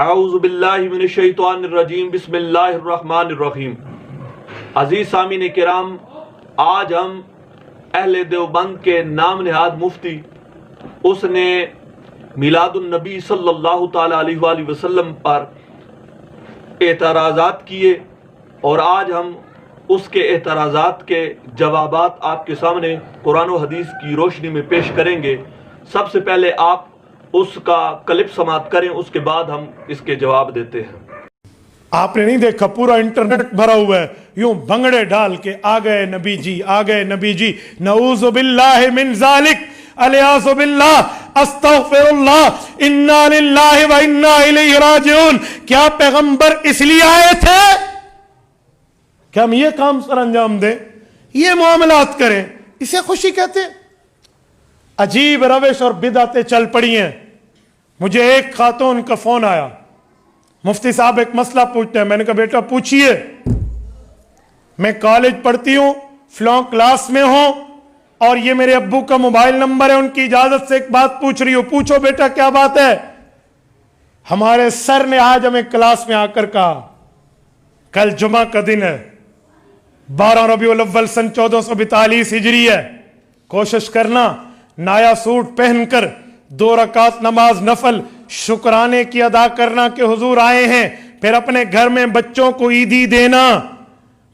اعوذ باللہ من الشیطان الرجیم بسم اللہ الرحمن الرحیم۔ عزیز سامعین کرام، آج ہم اہل دیوبند کے نام نہاد مفتی اس نے میلاد النبی صلی اللہ تعالی علیہ وآلہ وسلم پر اعتراضات کیے، اور آج ہم اس کے اعتراضات کے جوابات آپ کے سامنے قرآن و حدیث کی روشنی میں پیش کریں گے۔ سب سے پہلے آپ اس کا کلپ سماعت کریں، اس کے بعد ہم اس کے جواب دیتے ہیں۔ آپ نے نہیں دیکھا پورا انٹرنیٹ بھرا ہوا ہے، یوں بھنگڑے ڈال کے آ گئے نبی جی، آ گئے نبی جی، نعوذ باللہ من ذالک، الیاذ باللہ، استغفر اللہ، انا للہ و انا الیہ راجعون۔ کیا پیغمبر اس لیے آئے تھے کہ ہم یہ کام سر انجام دیں، یہ معاملات کریں؟ اسے خوشی کہتے ہیں؟ عجیب روش اور بدعتیں چل پڑی ہیں۔ مجھے ایک خاتون کا فون آیا، مفتی صاحب ایک مسئلہ پوچھتے ہیں۔ میں نے کہا بیٹا پوچھئے، میں کالج پڑھتی ہوں، فلاں کلاس میں ہوں، اور یہ میرے ابو کا موبائل نمبر ہے، ان کی اجازت سے ایک بات پوچھ رہی ہوں۔ پوچھو بیٹا کیا بات ہے؟ ہمارے سر نے آج ہمیں کلاس میں آ کر کہا کل جمعہ کا دن ہے، 12 ربیع الاول سن 1442 ہجری ہے، کوشش کرنا نایا سوٹ پہن کر 2 رکعت نماز نفل شکرانے کی ادا کرنا کہ حضور آئے ہیں، پھر اپنے گھر میں بچوں کو عیدی دینا۔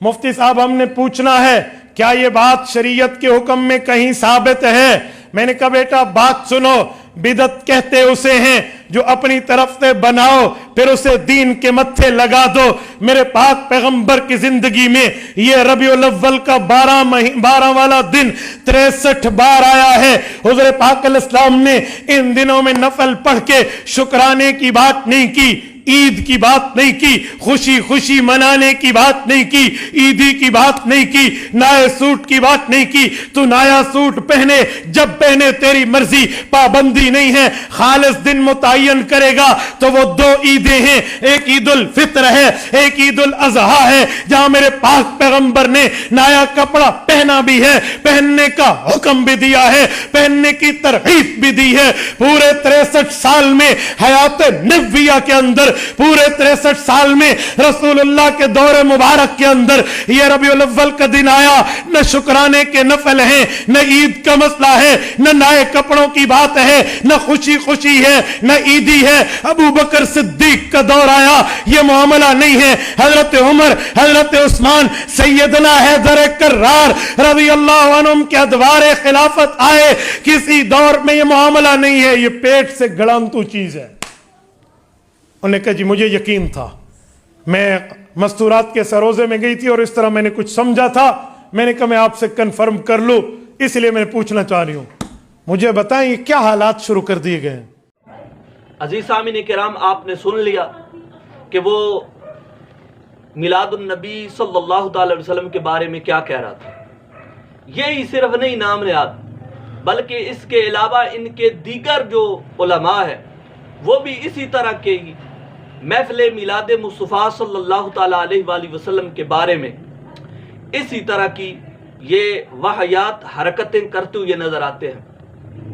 مفتی صاحب ہم نے پوچھنا ہے کیا یہ بات شریعت کے حکم میں کہیں ثابت ہے؟ میں نے کہا بیٹا بات سنو، بدعت کہتے اسے ہیں جو اپنی طرف سے بناؤ پھر اسے دین کے متھے لگا دو۔ میرے پاک پیغمبر کی زندگی میں یہ ربیع الاول کا 12 والا دن 63 بار آیا ہے۔ حضور پاک علیہ السلام نے ان دنوں میں نفل پڑھ کے شکرانے کی بات نہیں کی، عید کی بات نہیں کی، خوشی خوشی منانے کی بات نہیں کی، عیدی کی بات نہیں کی، نئے سوٹ کی بات نہیں کی۔ تو نیا سوٹ پہنے جب پہنے تیری مرضی، پابندی نہیں ہے۔ خالص دن متعین کرے گا تو وہ 2 عیدیں ہیں، ایک عید الفطر ہے، ایک عید الاضحیٰ ہے، جہاں میرے پاک پیغمبر نے نیا کپڑا پہنا بھی ہے، پہننے کا حکم بھی دیا ہے، پہننے کی ترغیب بھی دی ہے۔ پورے 63 سال میں حیات نبویہ کے اندر، پورے 63 سال میں رسول اللہ کے دور مبارک کے اندر یہ ربیع الاول کا دن آیا۔ نہ شکرانے کے نفل ہیں، نہ عید کا مسئلہ ہے، نہ نئے کپڑوں کی بات ہے، نہ خوشی خوشی ہے، نہ عیدی ہے۔ ابو بکر صدیق کا دور آیا، یہ معاملہ نہیں ہے۔ حضرت عمر، حضرت عثمان، سیدنا حیدر کرار رضی اللہ عنہم کے ادوار خلافت آئے، کسی دور میں یہ معاملہ نہیں ہے، یہ پیٹ سے گڑانتو چیز ہے۔ انہوں نے کہا جی مجھے یقین تھا، میں مستورات کے سروزے میں گئی تھی اور اس طرح میں نے کچھ سمجھا تھا، میں نے کہا میں آپ سے کنفرم کر لوں، اس لیے میں پوچھنا چاہ رہی ہوں، مجھے بتائیں یہ کیا حالات شروع کر دیے گئے ہیں؟ عزیز سامعین کرام، آپ نے سن لیا کہ وہ میلاد النبی صلی اللہ تعالی علیہ وسلم کے بارے میں کیا کہہ رہا تھا۔ یہی صرف نہیں نام نہاد، بلکہ اس کے علاوہ ان کے دیگر جو علماء ہیں وہ بھی اسی طرح کے محفل میلاد مصطفیٰ صلی اللہ تعالی علیہ وآلہ وسلم کے بارے میں اسی طرح کی یہ واہیات حرکتیں کرتے ہوئے نظر آتے ہیں۔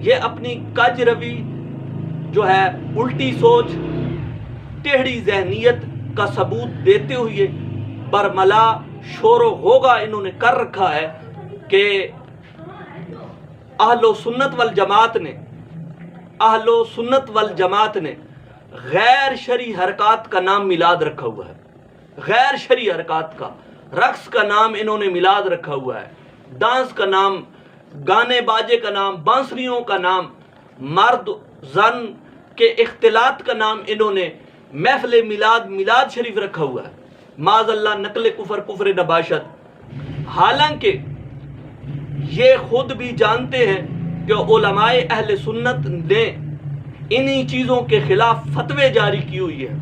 یہ اپنی کج روی جو ہے، الٹی سوچ، ٹیڑھی ذہنیت کا ثبوت دیتے ہوئے برملا شور و غوغا انہوں نے کر رکھا ہے کہ اہل و سنت والجماعت نے غیر شرعی حرکات کا نام میلاد رکھا ہوا ہے۔ غیر شرعی حرکات کا، رقص کا نام انہوں نے میلاد رکھا ہوا ہے، ڈانس کا نام، گانے باجے کا نام، بانسریوں کا نام، مرد زن کے اختلاط کا نام انہوں نے محفل میلاد شریف رکھا ہوا ہے۔ معاذ اللہ نقل کفر نباشت۔ حالانکہ یہ خود بھی جانتے ہیں کہ علماء اہل سنت نے انہی چیزوں کے خلاف فتوے جاری کی ہوئی ہے،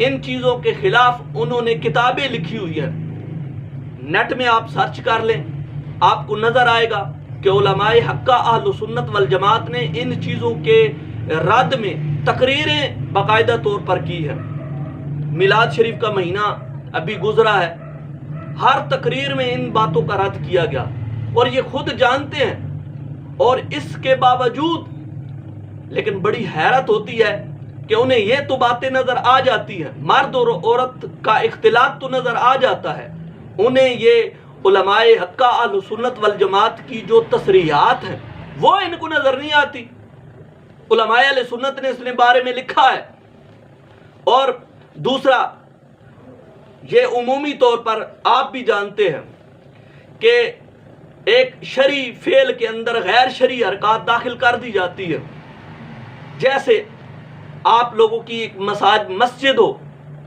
ان چیزوں کے خلاف انہوں نے کتابیں لکھی ہوئی ہیں۔ نیٹ میں آپ سرچ کر لیں، آپ کو نظر آئے گا کہ علماء حقہ اہل سنت والجماعت نے ان چیزوں کے رد میں تقریریں باقاعدہ طور پر کی ہے۔ میلاد شریف کا مہینہ ابھی گزرا ہے، ہر تقریر میں ان باتوں کا رد کیا گیا، اور یہ خود جانتے ہیں، اور اس کے باوجود لیکن بڑی حیرت ہوتی ہے کہ انہیں یہ تو باتیں نظر آ جاتی ہیں، مرد اور عورت کا اختلاط تو نظر آ جاتا ہے، انہیں یہ علماء حقہ اہل سنت والجماعت کی جو تصریحات ہیں وہ ان کو نظر نہیں آتی۔ علماء اہل سنت نے اس بارے میں لکھا ہے۔ اور دوسرا، یہ عمومی طور پر آپ بھی جانتے ہیں کہ ایک شرعی فعل کے اندر غیر شرعی حرکات داخل کر دی جاتی ہے۔ جیسے آپ لوگوں کی ایک مسجد ہو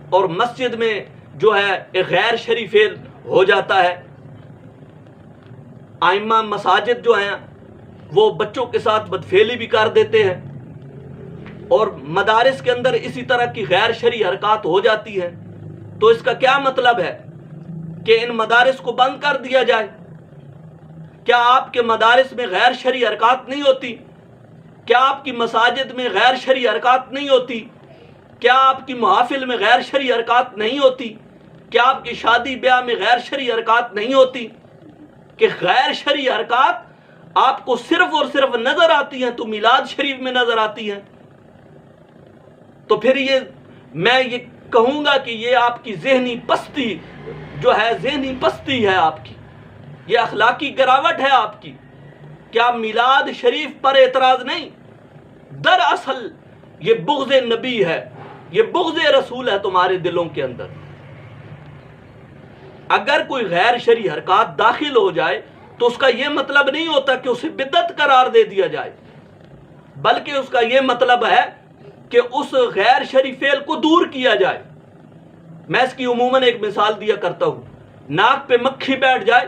اور مسجد میں جو ہے ایک غیر شرعی فعل ہو جاتا ہے، ائمہ مساجد جو ہیں وہ بچوں کے ساتھ بدفعلی بھی کر دیتے ہیں، اور مدارس کے اندر اسی طرح کی غیر شرعی حرکات ہو جاتی ہیں، تو اس کا کیا مطلب ہے کہ ان مدارس کو بند کر دیا جائے؟ کیا آپ کے مدارس میں غیر شرعی حرکات نہیں ہوتی؟ کیا آپ کی مساجد میں غیر شرعی حرکات نہیں ہوتی؟ کیا آپ کی محافل میں غیر شرعی حرکات نہیں ہوتی؟ کیا آپ کی شادی بیاہ میں غیر شرعی حرکات نہیں ہوتی؟ کہ غیر شرعی حرکات آپ کو صرف اور صرف نظر آتی ہیں تو میلاد شریف میں نظر آتی ہیں، تو پھر میں یہ کہوں گا کہ یہ آپ کی ذہنی پستی جو ہے، ذہنی پستی ہے آپ کی، یہ اخلاقی گراوٹ ہے آپ کی، کیا میلاد شریف پر اعتراض نہیں؟ دراصل یہ بغض نبی ہے، یہ بغض رسول ہے تمہارے دلوں کے اندر۔ اگر کوئی غیر شرعی حرکات داخل ہو جائے تو اس کا یہ مطلب نہیں ہوتا کہ اسے بدعت قرار دے دیا جائے، بلکہ اس کا یہ مطلب ہے کہ اس غیر شرعی فعل کو دور کیا جائے۔ میں اس کی عموماً ایک مثال دیا کرتا ہوں، ناک پہ مکھی بیٹھ جائے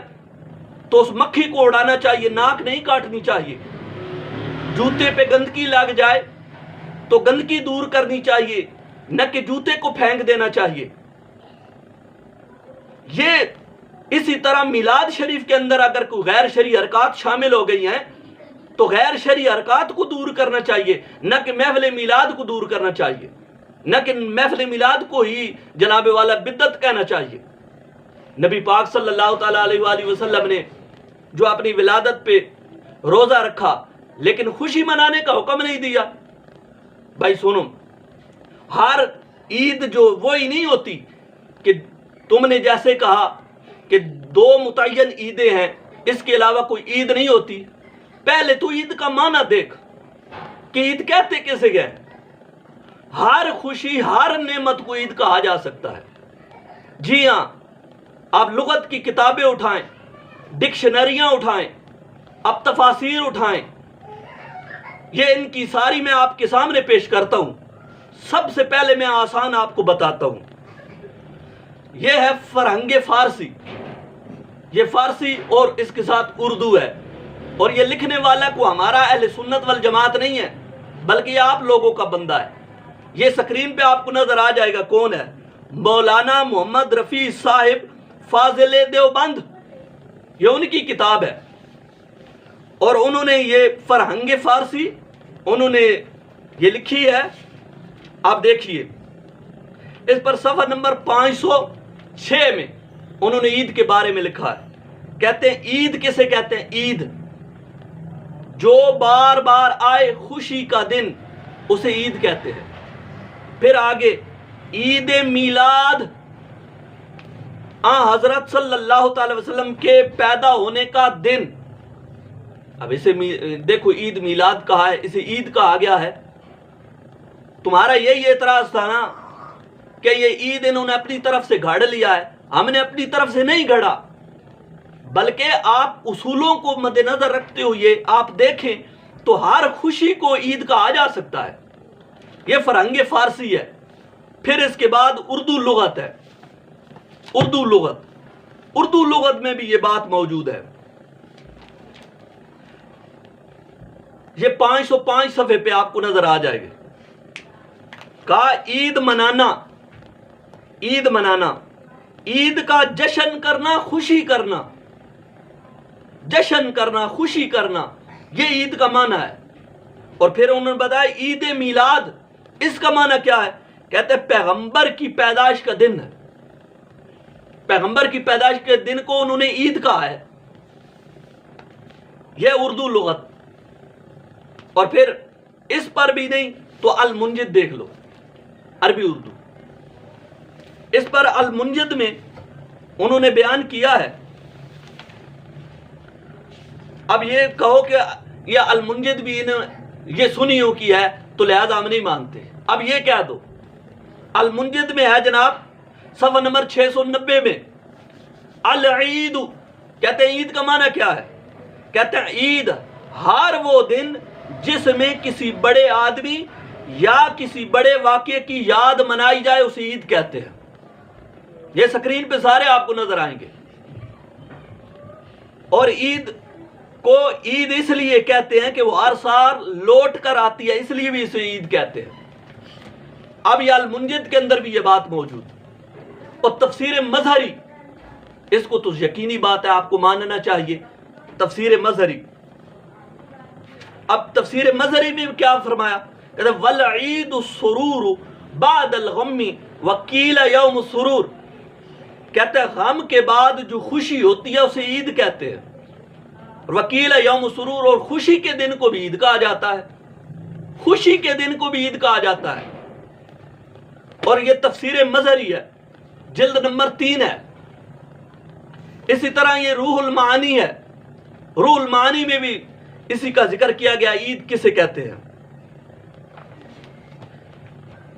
تو اس مکھی کو اڑانا چاہیے، ناک نہیں کاٹنی چاہیے۔ جوتے پہ گندگی لگ جائے تو گندگی دور کرنی چاہیے، نہ کہ جوتے کو پھینک دینا چاہیے۔ یہ اسی طرح میلاد شریف کے اندر اگر کوئی غیر شرعی حرکات شامل ہو گئی ہیں تو غیر شرعی حرکات کو دور کرنا چاہیے، نہ کہ محفل میلاد کو دور کرنا چاہیے، نہ کہ محفل میلاد کو ہی جناب والا بدعت کہنا چاہیے۔ نبی پاک صلی اللہ تعالیٰ علیہ وآلہ وسلم نے جو اپنی ولادت پہ روزہ رکھا لیکن خوشی منانے کا حکم نہیں دیا۔ بھائی سنو، ہر عید جو وہی نہیں ہوتی کہ تم نے جیسے کہا کہ 2 متعین عیدیں ہیں، اس کے علاوہ کوئی عید نہیں ہوتی۔ پہلے تو عید کا معنی دیکھ کہ عید کہتے کسے گئے؟ ہر خوشی، ہر نعمت کو عید کہا جا سکتا ہے۔ جی ہاں، آپ لغت کی کتابیں اٹھائیں، ڈکشنریاں اٹھائیں، اب تفاسیر اٹھائیں، یہ ان کی ساری میں آپ کے سامنے پیش کرتا ہوں۔ سب سے پہلے میں آسان آپ کو بتاتا ہوں، یہ ہے فرہنگ فارسی۔ یہ فارسی اور اس کے ساتھ اردو ہے، اور یہ لکھنے والا کو ہمارا اہل سنت والجماعت نہیں ہے بلکہ یہ آپ لوگوں کا بندہ ہے۔ یہ سکرین پہ آپ کو نظر آ جائے گا کون ہے، مولانا محمد رفیع صاحب فاضل دیوبند، یہ ان کی کتاب ہے، اور انہوں نے یہ فرہنگ فارسی انہوں نے یہ لکھی ہے۔ آپ دیکھیے اس پر صفحہ نمبر 506 میں انہوں نے عید کے بارے میں لکھا ہے۔ کہتے ہیں عید کسے کہتے ہیں؟ عید جو بار بار آئے خوشی کا دن، اسے عید کہتے ہیں۔ پھر آگے عید میلاد، حضرت صلی اللہ تعالی وسلم کے پیدا ہونے کا دن۔ اب اسے دیکھو عید میلاد کہا ہے، اسے عید کہا گیا ہے۔ تمہارا یہی اعتراض تھا نا کہ یہ عید انہوں نے اپنی طرف سے گھڑ لیا ہے۔ ہم نے اپنی طرف سے نہیں گھڑا، بلکہ آپ اصولوں کو مد نظر رکھتے ہوئے آپ دیکھیں تو ہر خوشی کو عید کہا جا سکتا ہے۔ یہ فرہنگ فارسی ہے۔ پھر اس کے بعد اردو لغت ہے، اردو لغت میں بھی یہ بات موجود ہے۔ یہ 505 صفحے پہ آپ کو نظر آ جائے گا۔ کہا عید منانا، عید منانا، عید کا جشن کرنا، خوشی کرنا، جشن کرنا، خوشی کرنا، یہ عید کا معنی ہے۔ اور پھر انہوں نے بتایا عید میلاد، اس کا معنی کیا ہے؟ کہتے ہیں پیغمبر کی پیدائش کا دن ہے۔ پیغمبر کی پیدائش کے دن کو انہوں نے عید کہا ہے۔ یہ اردو لغت۔ اور پھر اس پر بھی نہیں تو المنجد دیکھ لو، عربی اردو. اس پر المنجد میں انہوں نے بیان کیا ہے. اب یہ کہو کہ یہ المنجد بھی یہ سنیوں کی ہے تو لہذا ہم نہیں مانتے. اب یہ کہہ دو المنجد میں ہے جناب صفحہ نمبر 690 میں العید. کہتے ہیں عید کا معنی کیا ہے؟ کہتے ہیں عید ہر وہ دن جس میں کسی بڑے آدمی یا کسی بڑے واقعے کی یاد منائی جائے اسے عید کہتے ہیں. یہ سکرین پہ سارے آپ کو نظر آئیں گے. اور عید کو عید اس لیے کہتے ہیں کہ وہ ہر سال لوٹ کر آتی ہے، اس لیے بھی اسے عید کہتے ہیں. اب یہ المنجد کے اندر بھی یہ بات موجود. اور تفسیر مظہری، اس کو تو یقینی بات ہے آپ کو ماننا چاہیے. تفسیر مظہری، اب تفسیر مظہری میں کیا فرمایا؟ کہتے ہیں والعید السرور بعد الغم وقیل یوم السرور. کہتے ہیں غم کے بعد جو خوشی ہوتی ہے اسے عید کہتے ہیں. وکیل یوم السرور، اور خوشی کے دن کو بھی عید کہا جاتا ہے. خوشی کے دن کو بھی عید کہا جاتا ہے. اور یہ تفسیر مظہری ہے، جلد نمبر 3 ہے. اسی طرح یہ روح المعانی ہے. روح المعانی میں بھی اسی کا ذکر کیا گیا عید کسے کہتے ہیں.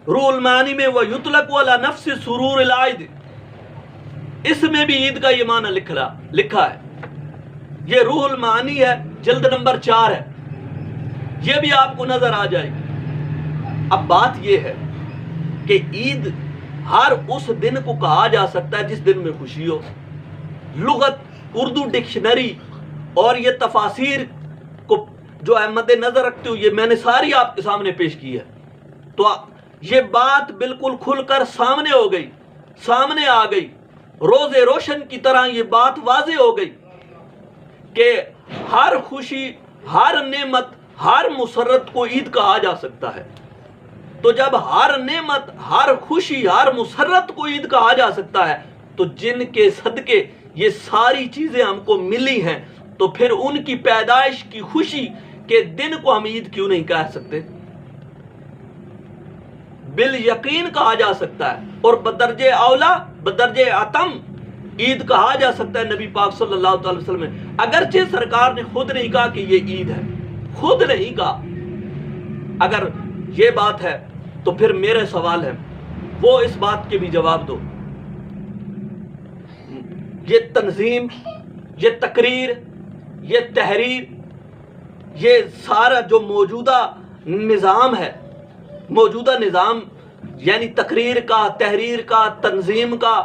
روح المعانی میں وہ یطلق علی نفس سرور العید، اس میں بھی عید کا یہ معنی لکھا ہے. یہ روح المعانی ہے، جلد نمبر 4 ہے. یہ بھی آپ کو نظر آ جائے گی. اب بات یہ ہے کہ عید ہر اس دن کو کہا جا سکتا ہے جس دن میں خوشی ہو. لغت، اردو ڈکشنری اور یہ تفاسیر کو جو ہے مد نظر رکھتے ہوئے یہ میں نے ساری آپ کے سامنے پیش کی ہے. تو یہ بات بالکل کھل کر سامنے ہو گئی، سامنے آ گئی. روز روشن کی طرح یہ بات واضح ہو گئی کہ ہر خوشی، ہر نعمت، ہر مسرت کو عید کہا جا سکتا ہے. تو جب ہر نعمت، ہر خوشی، ہر مسرت کو عید کہا جا سکتا ہے تو جن کے صدقے یہ ساری چیزیں ہم کو ملی ہیں تو پھر ان کی پیدائش کی خوشی کے دن کو ہم عید کیوں نہیں کہہ سکتے؟ بالیقین کہا جا سکتا ہے. اور بدرجہ اولا، بدرجہ اتم عید کہا جا سکتا ہے نبی پاک صلی اللہ علیہ وسلم نے. اگرچہ سرکار نے خود نہیں کہا کہ یہ عید ہے، خود نہیں کہا. اگر یہ بات ہے تو پھر میرے سوال ہے وہ اس بات کے بھی جواب دو. یہ تنظیم، یہ تقریر، یہ تحریر، یہ سارا جو موجودہ نظام ہے، موجودہ نظام یعنی تقریر کا، تحریر کا، تنظیم کا،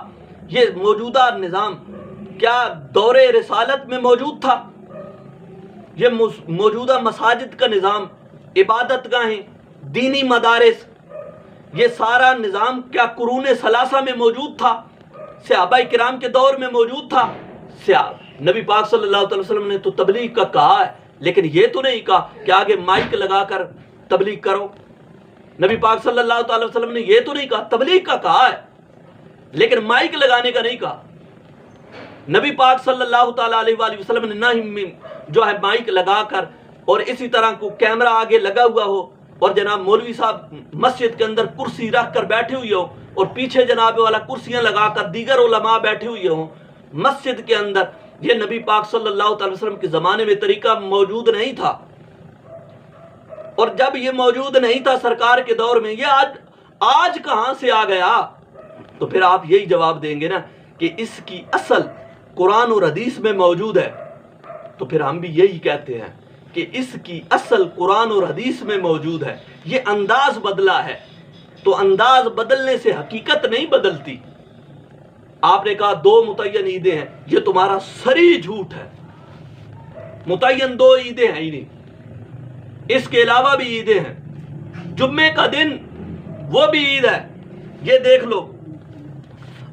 یہ موجودہ نظام کیا دور رسالت میں موجود تھا؟ یہ موجودہ مساجد کا نظام، عبادت گاہیں، دینی مدارس، یہ سارا نظام کیا قرون ثلاثہ میں موجود تھا؟ صحابہ کرام کے دور میں موجود تھا؟ نبی پاک صلی اللہ علیہ وسلم نے تو تبلیغ کا کہا ہے، لیکن یہ تو نہیں کہا کہ آگے مائک لگا کر تبلیغ کرو. نبی پاک صلی اللہ علیہ وسلم نے یہ تو نہیں کہا، تبلیغ کا کہا ہے لیکن مائک لگانے کا نہیں کہا. نبی پاک صلی اللہ تعالیٰ علیہ وآلہ وسلم نے نہ ہی جو ہے مائک لگا کر اور اسی طرح کو کیمرہ آگے لگا ہوا ہو اور جناب مولوی صاحب مسجد کے اندر کرسی رکھ کر بیٹھے ہوئے ہوں اور پیچھے جناب والا کرسیاں لگا کر دیگر علماء بیٹھے ہوئے ہوں مسجد کے اندر. یہ نبی پاک صلی اللہ علیہ وسلم کے زمانے میں طریقہ موجود نہیں تھا. اور جب یہ موجود نہیں تھا سرکار کے دور میں، یہ آج کہاں سے آ گیا؟ تو پھر آپ یہی جواب دیں گے نا کہ اس کی اصل قرآن اور حدیث میں موجود ہے. تو پھر ہم بھی یہی کہتے ہیں کہ اس کی اصل قرآن اور حدیث میں موجود ہے. یہ انداز بدلا ہے تو انداز بدلنے سے حقیقت نہیں بدلتی. آپ نے کہا 2 متعین عیدیں ہیں، یہ تمہارا سری جھوٹ ہے. متعین 2 عیدیں ہیں ہی نہیں، اس کے علاوہ بھی عیدیں ہیں. جمعے کا دن وہ بھی عید ہے. یہ دیکھ لو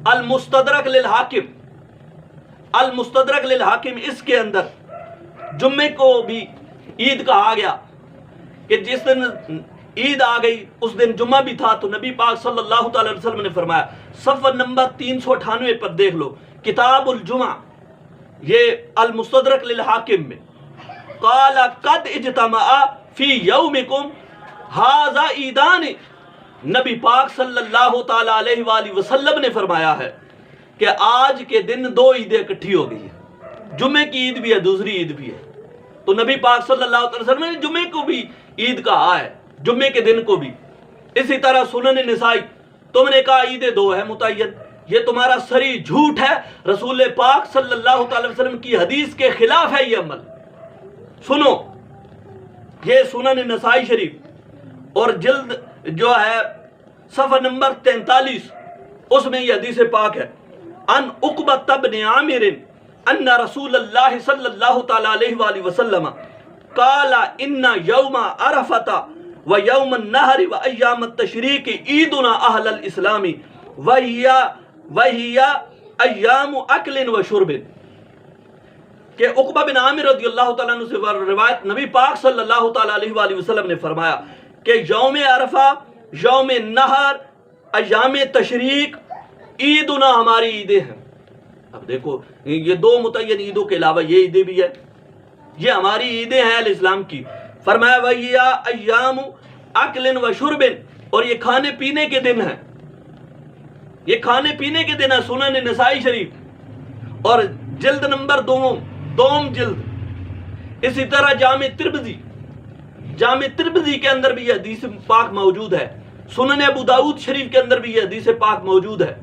المستدرک للحاکم، المستدرک للحاکم، اس کے اندر جمعے کو بھی عید کہا گیا کہ جس دن عید آ گئی اس دن جمعہ بھی تھا. تو نبی پاک صلی اللہ تعالی وسلم نے فرمایا، صفحہ نمبر 398 پر دیکھ لو کتاب الجمعہ، یہ المستدرک للحاکم میں، قال قد اجتمع فی یومکم ھذا عیدان نبی پاک صلی اللہ تعالیٰ علیہ وآلہ وسلم نے فرمایا ہے کہ آج کے دن دو عیدیں اکٹھی ہو گئی ہیں، جمعے کی عید بھی ہے، دوسری عید بھی ہے۔ تو نبی پاک صلی اللہ علیہ وسلم نے جمعے کو بھی عید کہا ہے، جمعے کے دن کو بھی۔ اسی طرح سنن نسائی، تم نے کہا عیدیں دو ہے متعین، یہ تمہارا سری جھوٹ ہے، رسول پاک صلی اللہ تعالی وسلم کی حدیث کے خلاف ہے یہ عمل۔ سنو، یہ سنن نسائی شریف اور جلد جو ہے صفحہ نمبر 43، اس میں یہ حدیث پاک ہے، ان عقبۃ بن عامر ان رسول اللہ صلی اللہ تعالی علیہ وآلہ وسلم قال ان یوم عرفۃ و یوم النحر و ایام التشریق عیدنا اہل الاسلام وہی ایام اکل و شرب، کہ عقبہ بن عامر رضی اللہ تعالیٰ عنہ سے روایت، نبی پاک صلی اللہ تعالیٰ علیہ وآلہ وسلم نے فرمایا کہ یوم عرفہ، یوم نحر، ایام تشریق عیدنا ہماری عیدیں ہیں۔ اب دیکھو یہ دو متعین عیدوں کے علاوہ یہ عیدیں بھی ہیں، یہ ہماری عیدیں ہیں الاسلام کی۔ فرمایا وہی ایام اکل و شرب، اور یہ کھانے پینے کے دن ہیں، یہ کھانے پینے کے دن ہے۔ سنن نسائی شریف اور جلد نمبر دوم جلد۔ اسی طرح جامع ترمذی کے اندر بھی یہ حدیث پاک موجود ہے، سنن ابو داؤد شریف کے اندر بھی یہ حدیث پاک موجود ہے،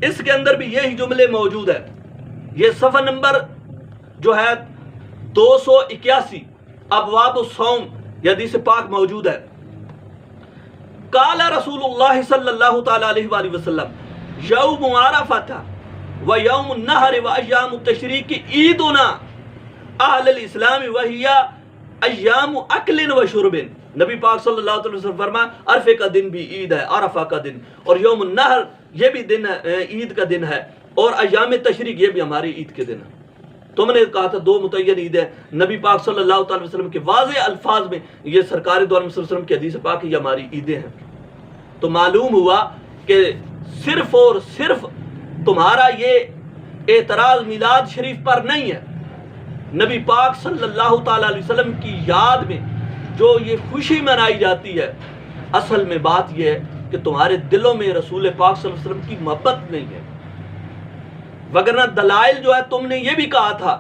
اس کے اندر بھی یہی جملے موجود ہے۔ یہ صفحہ نمبر جو ہے 281 ابواب الصوم، یہ حدیث پاک موجود ہے۔ قال رسول اللہ صلی اللہ تعالی علیہ وآلہ وسلم یوم عرفۃ و یوم النحر و ایام التشریق عیدنا اہل الاسلام وہی ایام اکل و شرب۔ نبی پاک صلی اللہ علیہ وسلم فرمایا عرفے کا دن بھی عید ہے، عرفہ کا دن، اور یوم النحر یہ بھی دن ہے، عید کا دن ہے، اور ایام تشریق یہ بھی ہماری عید کے دن ہے۔ تم نے کہا تھا دو متعین عید ہے، نبی پاک صلی اللہ تعالی وسلم کے واضح الفاظ میں یہ سرکار دو عالم صلی اللہ علیہ وسلم کی حدیث پاک یہ ہماری عیدیں ہیں۔ تو معلوم ہوا کہ صرف اور صرف تمہارا یہ اعتراض میلاد شریف پر نہیں ہے، نبی پاک صلی اللہ تعالی علیہ وسلم کی یاد میں جو یہ خوشی منائی جاتی ہے، اصل میں بات یہ ہے کہ تمہارے دلوں میں رسول پاک صلی اللہ علیہ وسلم کی محبت نہیں ہے۔ وگرنہ دلائل جو ہے تم نے یہ بھی کہا تھا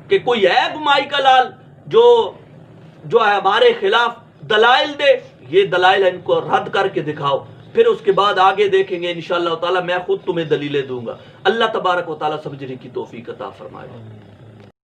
کہ کوئی ہے گمائی کا لال جو ہے ہمارے خلاف دلائل دے، یہ دلائل ان کو رد کر کے دکھاؤ، پھر اس کے بعد آگے دیکھیں گے انشاءاللہ تعالی، میں خود تمہیں دلیلیں دوں گا۔ اللہ تبارک و تعالی سمجھنے کی توفیق عطا فرمائے۔